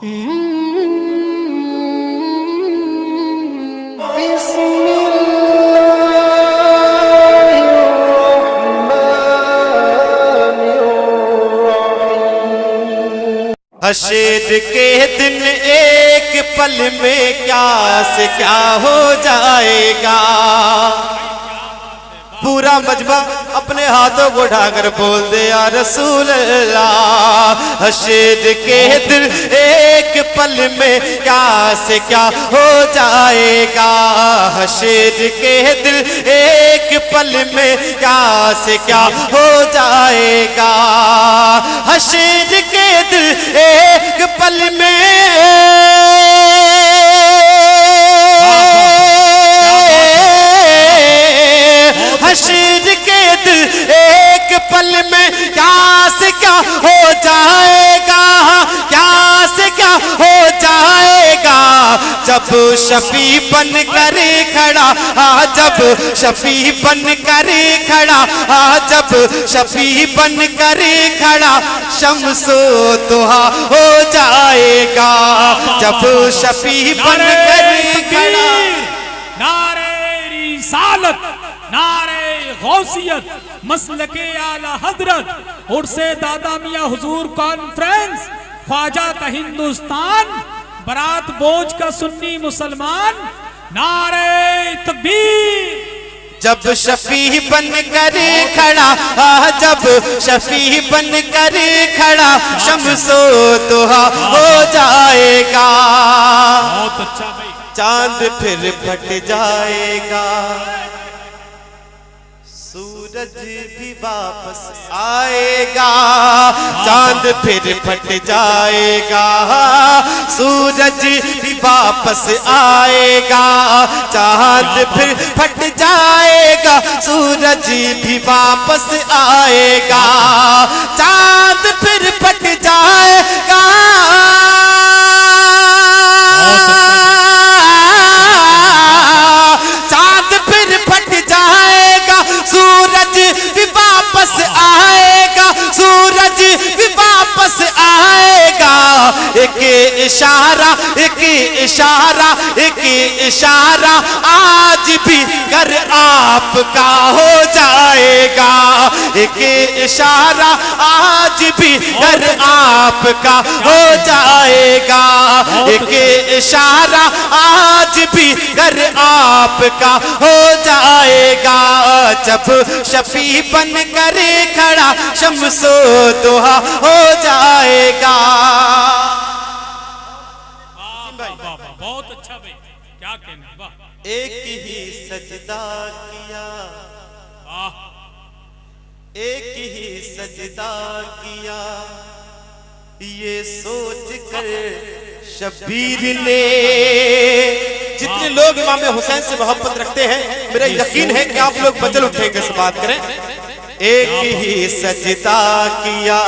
حشر کے دن ایک پل میں کیا سے کیا ہو جائے گا. پورا مجمع اپنے ہاتھوں کو اٹھا کر بول دے یا رسول اللہ. حشر کے دن ایک پل میں کیا سے کیا ہو جائے گا. حشر کے دن ایک پل میں کیا سے کیا ہو جائے گا. حشر کے دن ایک پل میں حشر کے دل ایک پل میں کیا سے کیا ہو جائے گا. کیا سے کیا ہو جائے گا. جب شفیع بن کر کھڑا جب شفیع بن کر کھڑا جب شفیع بن کر کھڑا شمس و ضحیٰ ہو جائے گا. جب شفیع بن کر کھڑا. نعرہ رسالت، نعرہ غوثیت، مسلک اعلی حضرت، عرس دادا میاں حضور کانفرنس، خواجہ کا ہندوستان، برات بوجھ کا سنی مسلمان. نعرہ تکبیر. جب شفیع بن کر کھڑا جب شفیع بن کر کھڑا شمس و ضحیٰ ہو جائے گا. بہت اچھا بھائی. چاند پھر پھٹ جائے گا. سورج بھی واپس آئے گا. چاند پھر پھٹ جائے گا. سورج بھی واپس آئے گا. چاند پھر پھٹ جائے گا. سورج بھی واپس آئے گا. چاند پھر پھٹ جائے گا. چاند پھر پھٹ جائے گا. سورج بھی واپس آئے گا. سورج بھی واپس آئے گا. ایک اشارہ ایک اشارہ ایک اشارہ آج بھی گھر آپ کا ہو جائے گا. ایک اشارہ آج بھی گھر آپ کا ہو جائے گا. ایک اشارہ آج بھی گھر آپ کا ہو جائے گا. جب شفیع بن کر کھڑا شمس و ضحیٰ ہو جائے گا. بہت اچھا بھائی. کیا کہنا. واہ. ایک ہی سجدہ کیا ایک ہی سجدہ کیا یہ سوچ کر شبیر نے. جتنے لوگ امام حسین سے محبت رکھتے ہیں میرا یقین ہے کہ آپ لوگ بچل اٹھیں گے. سے بات کریں. ایک ہی سجدہ کیا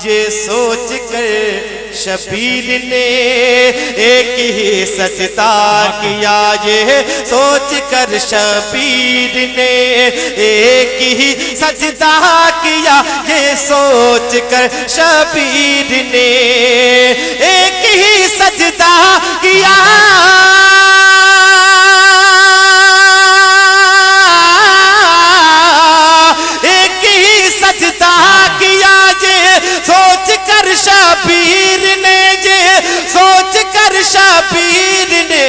یہ سوچ کر شبیر نے. ایک ہی سجدہ کیا یہ سوچ کر شبیر نے. ایک ہی سجدہ کیا یہ سوچ کر شبیر نے. ایک ہی سجدہ کیا ایک ہی سجدہ کیا یہ سوچ کر شبیر نے. یہ سوچ کر شبیر نے.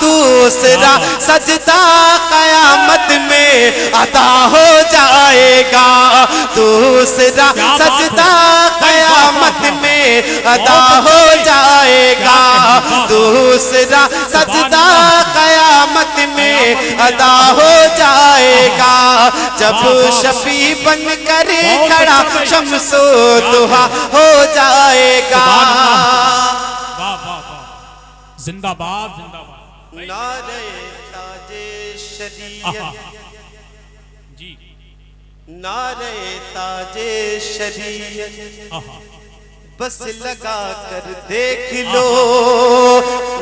دوسرا سجدہ قیامت میں عطا ہو جائے گا. دوسرا سجدہ قیامت میں عطا ہو جائے گا. دوسرا سجدہ قیامت میں عطا ہو جائے گا. جب شفیع بن کر کھڑا شمس و ضحیٰ ہو جائے گا. زندہ باد زندہ باد. نعرہ تاج شریعت جی. نعرہ تاج شریعت بس لگا کر دیکھ لو.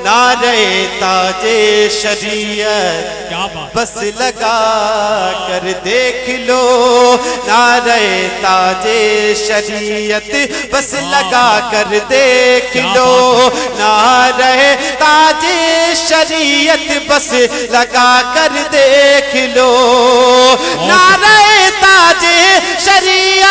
نعرے تاج شریعت کیا بات بس لگا کر دیکھ لو نعرہ تاج شریعت بس لگا کر دیکھ لو نعرہ تاج شریعت بس لگا کر دیکھ لو نعرہ تاج شریعت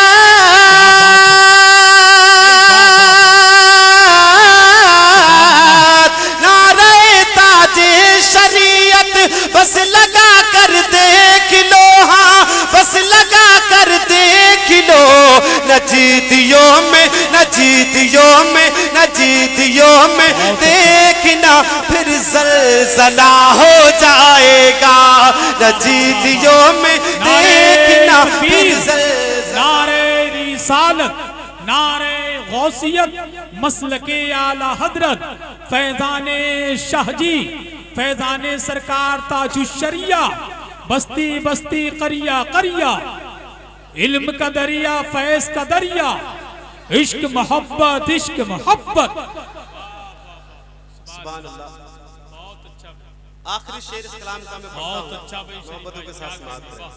نعرہ تاج شریعت بس لگا کر دیکھ لو ہاں بس لگا کر دیکھ لو نجیدیوں میں نجیدیوں میں نجیدیوں میں دیکھنا پھر زلزلہ ہو جائے گا نجیدیوں میں دیکھنا پھر زلزلہ نعرے رسالت نعرے غوثیت مسلک اعلی حضرت فیضان شاہ جی فیضان سرکار تاج الشریعہ بستی بستی قریہ قریہ علم کا دریا فیض کا دریا عشق محبت سبحان اللہ بہت اچھا آخری شعر اس کلام کا میں پڑھتا بہت ہوں اچھا بھائی محبتوں کے ساتھ سماعت کریں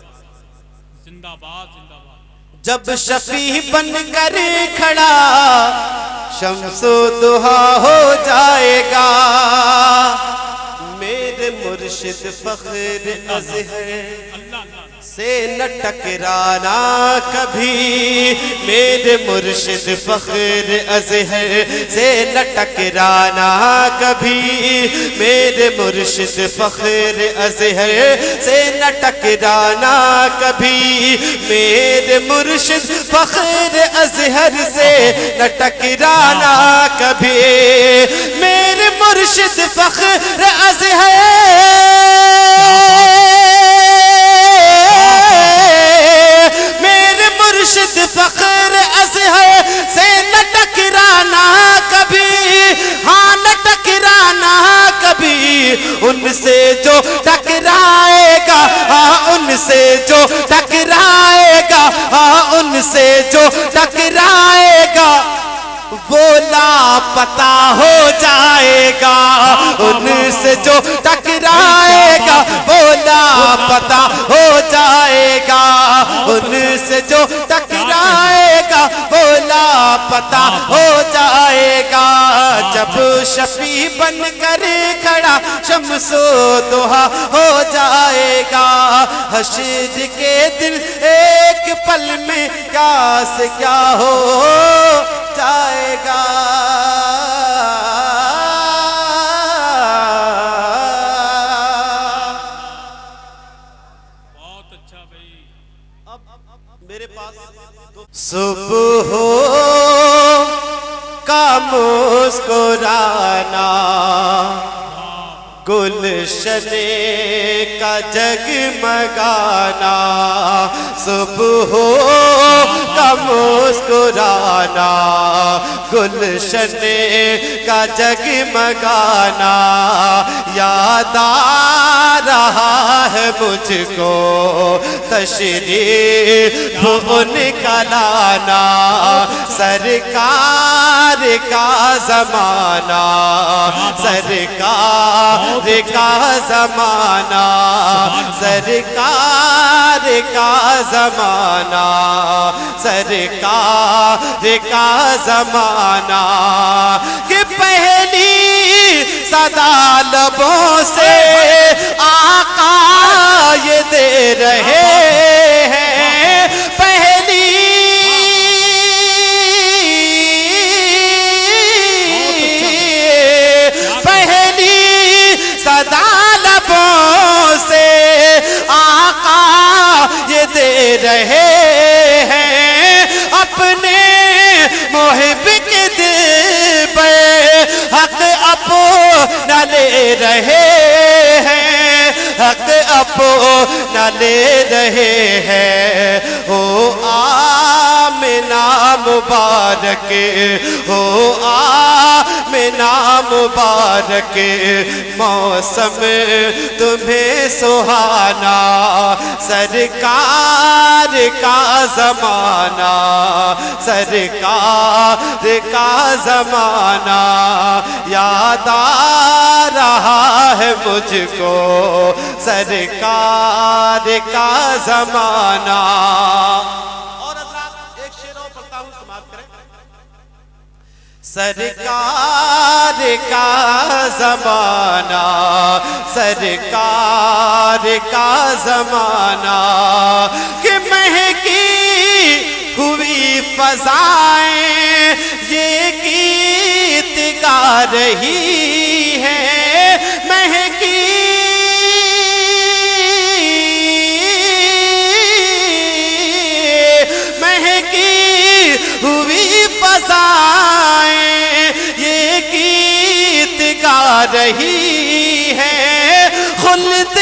زندہ باد زندہ باد جب شفیع بن کر کھڑا شمس و ضحیٰ ہو جائے گا میرے مرشد فخر ازہر سے نہ ٹکرانا کبھی میرے مرشد فخر ازہر سے نہ ٹکرانا کبھی میرے مرشد فخر ازہر سے نہ ٹکرانا کبھی میرے مرشد فخر ازہر سے نہ ٹکرانا کبھی میرے مرشد فخر ازہر میرے مرشد فخر ازہر سے نہ ٹکرانا کبھی ہاں نہ ٹکرانا کبھی ان سے جو ٹکرائے گا ہاں ان سے جو ٹکرائے گا ہاں ان سے جو ٹکرائے گا وہ لاپتہ ہو جائے گا ان سے جو ٹکرائے گا وہ لاپتہ ہو جائے گا ان سے جو ٹکرائے گا وہ لاپتہ ہو جائے گا جب شفیع بن کر کھڑا شمس و ضحیٰ ہو جائے گا حشر کے دن ایک پل میں کیا سے کیا ہو جائے گا بہت اچھا بھائی اب میرے پاس صبح ہو کا مسکرانا گلشن کا جگمگانا صبح ہو کا مسکرانا گلشن کا جگمگانا یاد آ رہا ہے مجھ کو تشریف ان کا لانا سرکار کا زمانہ سرکار کا زمانہ سرکار کا زمانہ سرکار کا زمانہ کہ پہلی صدا لبوں سے آقا یہ دے رہے ہیں پہلی صدا لبوں سے آقا یہ دے رہے ہیں اپنے محب کے دل پہ حق اپنا لے رہے ہیں حق اپنا لے رہے ہیں ہو آمنہ مبارک ہو آمنہ مبارک موسم تمہیں سہانا سرکار کا زمانہ سرکار کا زمانہ یاد آ رہا ہے مجھ کو سرکار کا زمانہ اور حضرات ایک شعر اور پڑھتا ہوں سماعت کریں سرکار کا زمانہ سرکار کا زمانہ کہ مہکی ہوئی فضائیں یہ گیت گا رہی ہیں مہکی ہوئی فضائیں یہ گیت گا رہی ہے خلد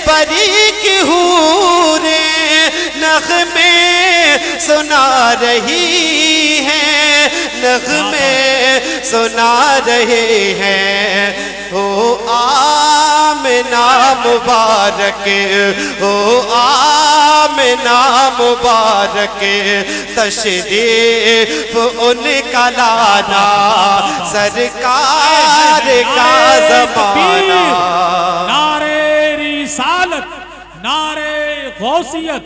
پری کی حوریں نغمے سنا رہی ہیں نغمے سنا رہے ہیں او آمنہ مبارک او آمنہ مبارک تشریف ان کا لانا سرکار کا زمانہ نعرے رسالت نعرے غوثیت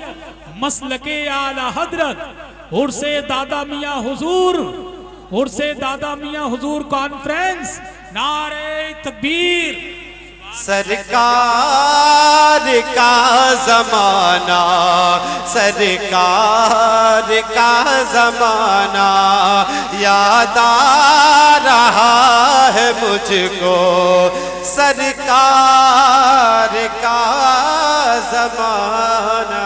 مسلک اعلی حضرت عرس دادا میاں حضور عرس دادا میاں حضور کانفرنس نعرے تکبیر سرکار کا زمانہ سرکار کا زمانہ یاد آ رہا ہے مجھ کو سرکار کا زمانہ